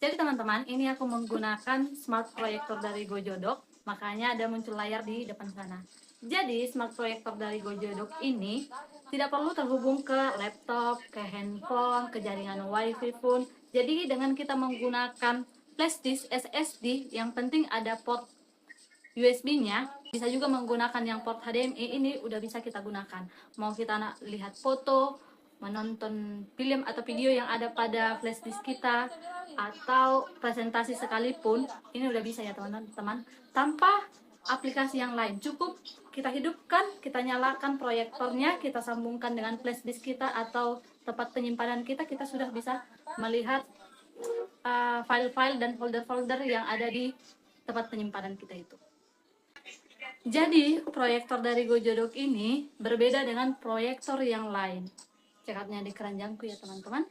Jadi teman-teman, ini aku menggunakan smart proyektor dari Gojodok, makanya ada muncul layar di depan sana. Jadi smart proyektor dari Gojodok ini tidak perlu terhubung ke laptop, ke handphone, ke jaringan wifi pun. Jadi dengan kita menggunakan flash disk SSD, yang penting ada port USB-nya, bisa juga menggunakan yang port HDMI, ini udah bisa kita gunakan. Mau kita lihat foto, menonton film atau video yang ada pada flash disk kita, atau presentasi sekalipun, ini udah bisa ya teman-teman, tanpa aplikasi yang lain. Cukup kita hidupkan, kita nyalakan proyektornya, kita sambungkan dengan flash disk kita atau tempat penyimpanan kita, kita sudah bisa melihat file-file dan folder-folder yang ada di tempat penyimpanan kita itu. Jadi proyektor dari Gojodok ini berbeda dengan proyektor yang lain. Cekatnya di keranjangku ya teman-teman.